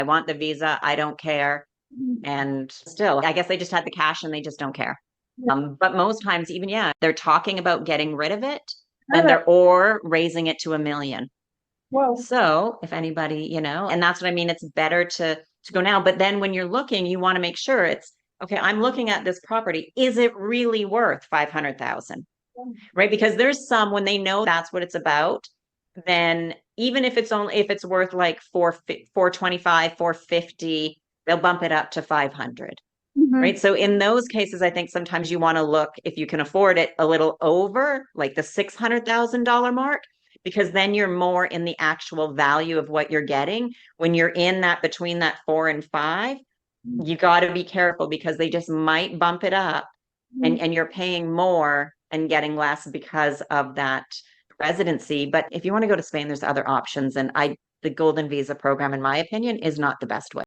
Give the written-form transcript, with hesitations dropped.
I want the visa. I don't care. And still, I guess they just had the cash and they just don't care. But most times, even, yeah, they're talking about getting rid of it and they're or raising it to 1 million. Well, So if anybody, and that's what I mean, it's better to go now. But then when you're looking, you want to make sure it's okay, I'm looking at this property. Is it really worth 500,000? Right? Because there's some when they know that's what it's about, then even if it's worth like 425, 450, they'll bump it up to 500. mhm. Right. So in those cases, I think sometimes you want to look, if you can afford it, a little over like the $600,000 mark, because then you're more in the actual value of what you're getting. When you're in that between that 4 and 5, you got to be careful because they just might bump it up and you're paying more and getting less because of that residency. But if you want to go to Spain, there's other options. And the Golden Visa program, in my opinion, is not the best way.